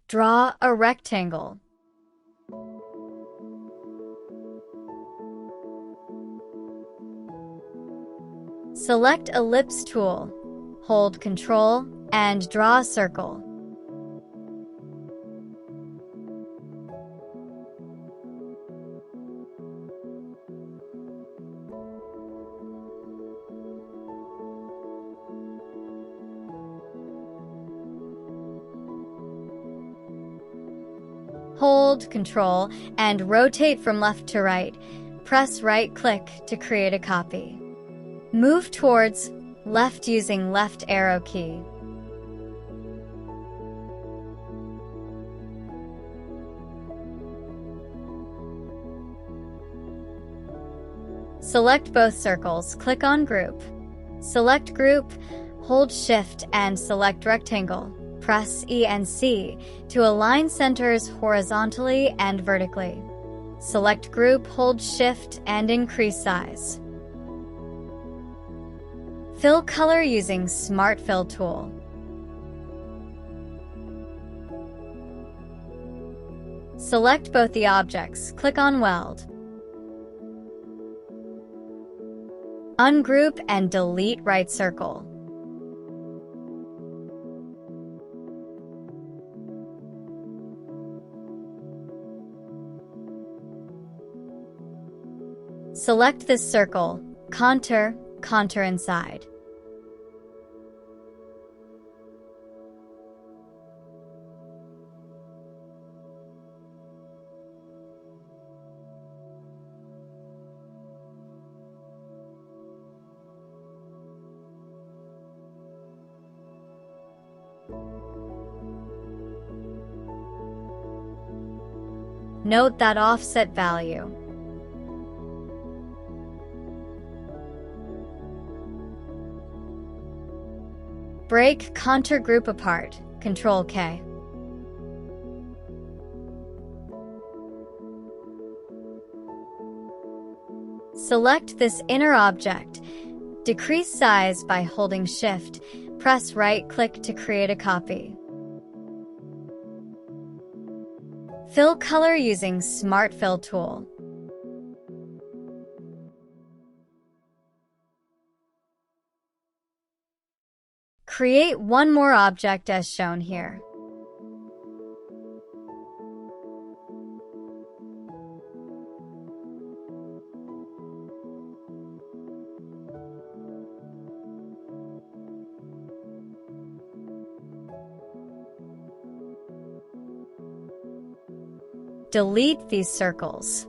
Draw a rectangle. Select Ellipse tool. Hold Ctrl and draw a circle. Hold Ctrl and rotate from left to right. Press right-click to create a copy. Move towards left using left arrow key. Select both circles, click on Group. Select Group, hold Shift and select Rectangle. Press E and C to align centers horizontally and vertically. Select Group, hold Shift and increase size. Fill color using Smart Fill tool. Select both the objects, click on Weld. Ungroup and delete right circle. Select this circle, contour inside. Note that offset value. Break contour group apart, Ctrl K. Select this inner object. Decrease size by holding Shift. Press right-click to create a copy. Fill color using Smart Fill tool. Create one more object as shown here. Delete these circles.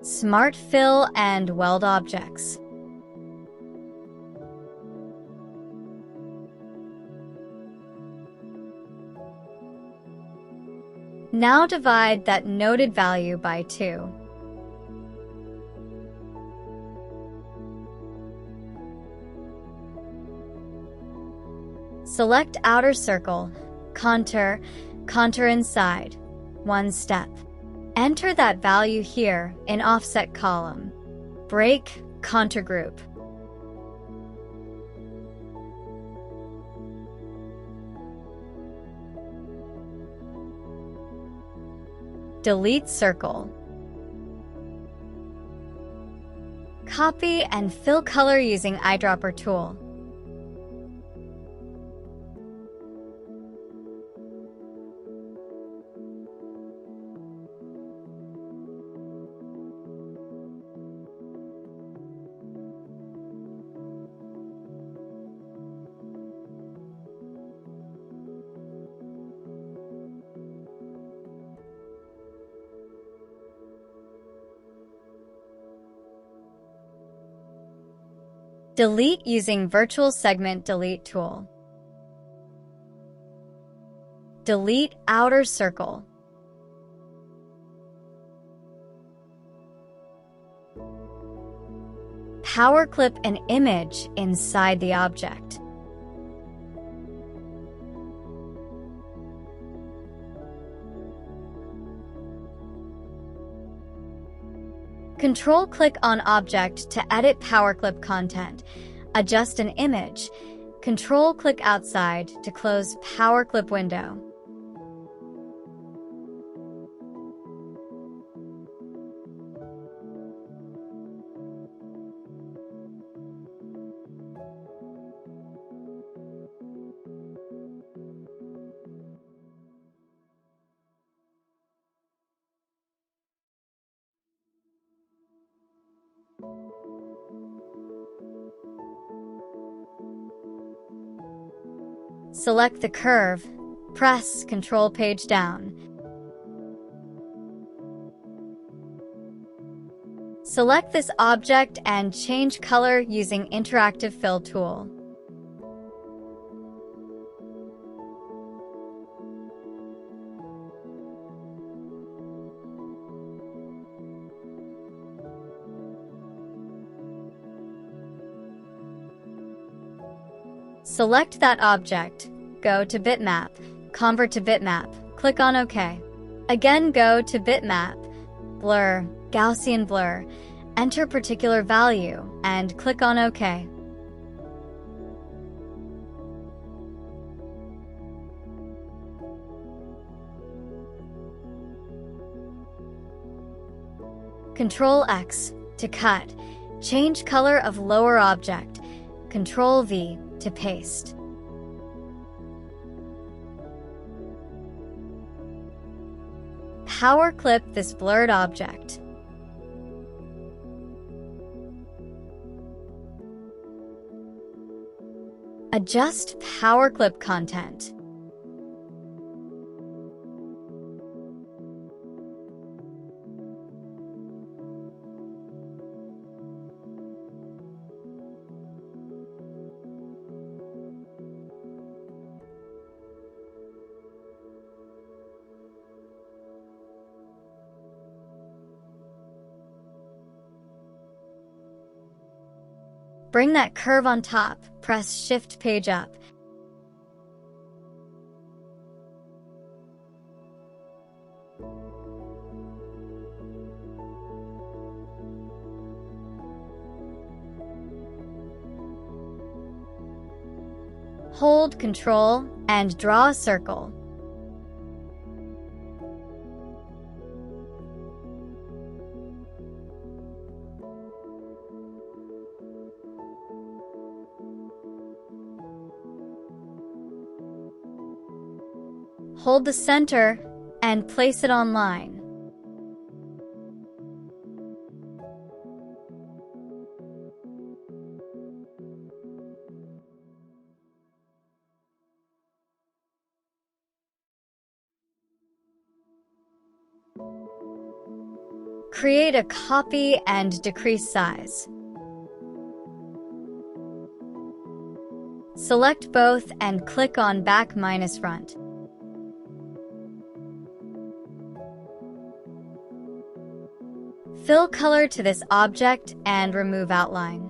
Smart Fill and weld objects. Now divide that noted value by 2. Select outer circle, contour inside, 1 step. Enter that value here in offset column. Break contour group. Delete circle. Copy and fill color using eyedropper tool. Delete using Virtual Segment Delete tool. Delete outer circle. Power clip an image inside the object. Control-click on object to edit power clip content. Adjust an image. Control-click outside to close Power Clip window. Select the curve, press Control page down. Select this object and change color using Interactive Fill tool. Select that object, go to Bitmap, convert to bitmap, click on OK. Again go to Bitmap, blur, Gaussian blur, enter particular value, and click on OK. Control X to cut, change color of lower object, Control V to paste. Power clip this blurred object. Adjust power clip content. Bring that curve on top, press Shift page up. Hold Control and draw a circle. Hold the center and place it on line. Create a copy and decrease size. Select both and click on Back minus Front. Fill color to this object and remove outline.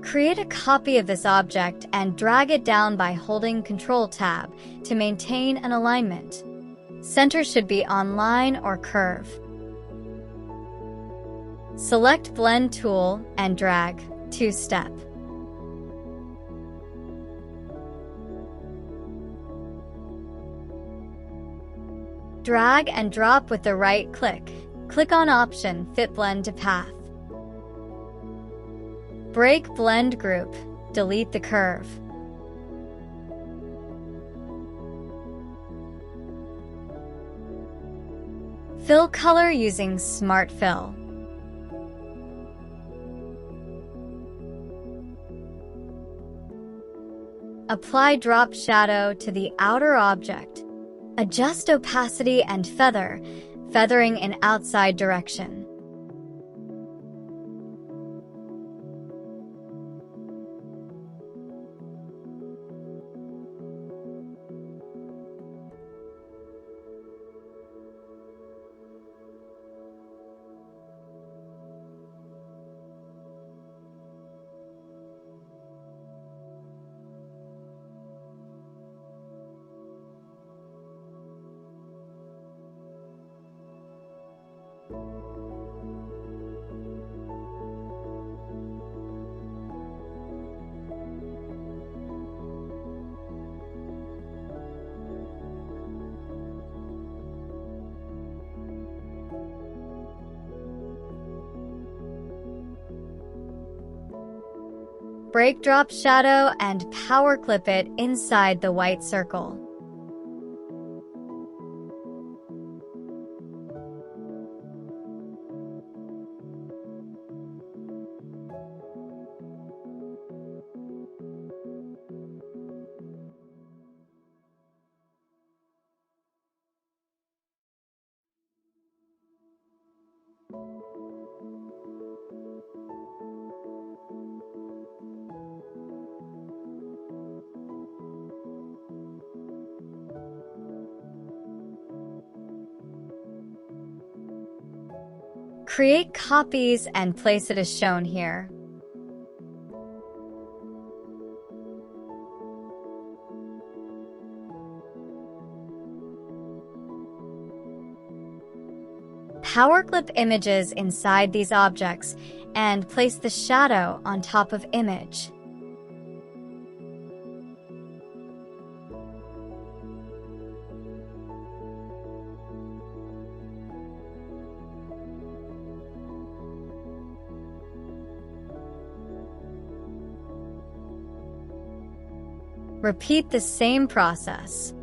Create a copy of this object and drag it down by holding Control-Tab to maintain an alignment. Center should be on line or curve. Select Blend tool and drag, 2-step. Drag and drop with the right click. Click on Option, Fit Blend to Path. Break Blend Group, delete the curve. Fill color using Smart Fill. Apply drop shadow to the outer object. Adjust opacity and feather, feathering in outside direction. Break drop shadow and power clip it inside the white circle. Create copies and place it as shown here. Power clip images inside these objects and place the shadow on top of image. Repeat the same process.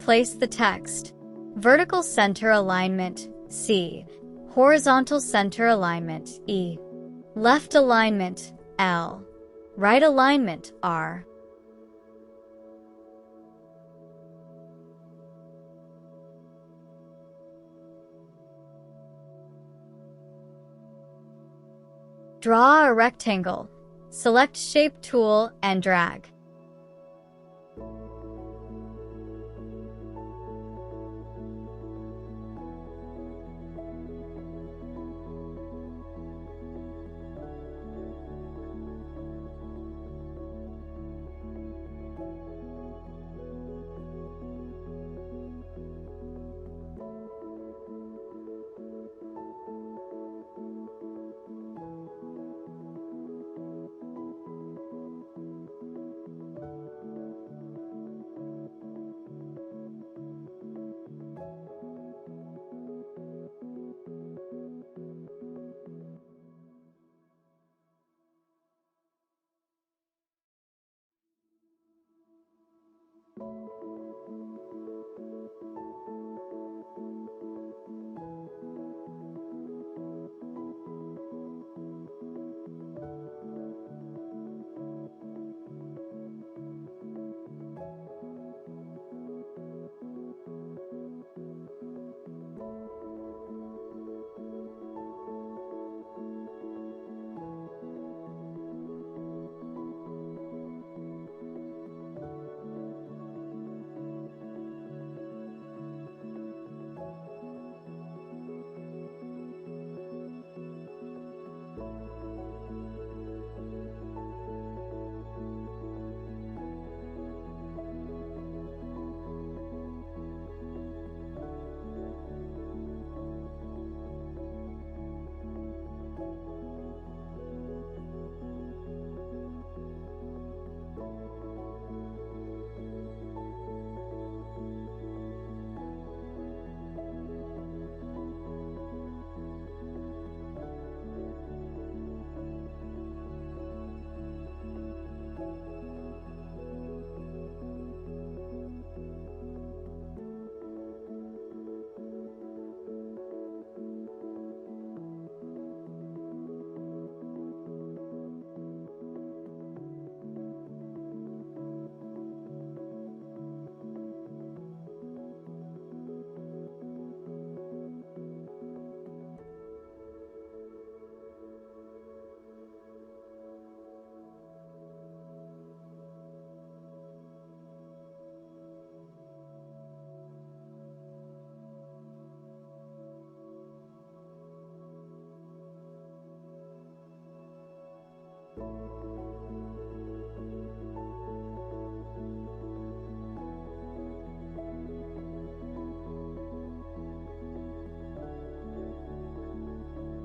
Place the text. Vertical center alignment, C. Horizontal center alignment, E. Left alignment, L. Right alignment, R. Draw a rectangle. Select Shape tool and drag.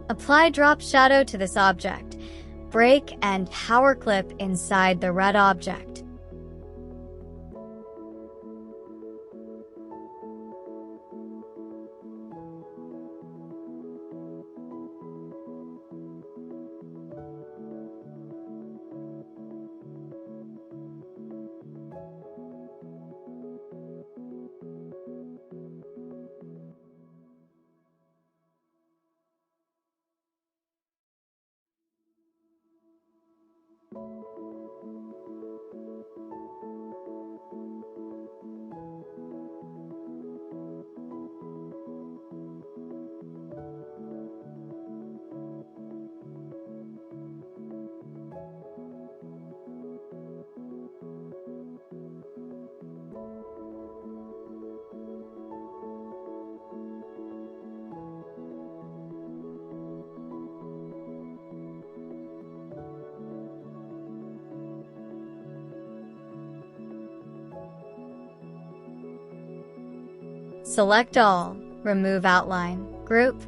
Apply drop shadow to this object. Break and power clip inside the red object. Select all, remove outline, group,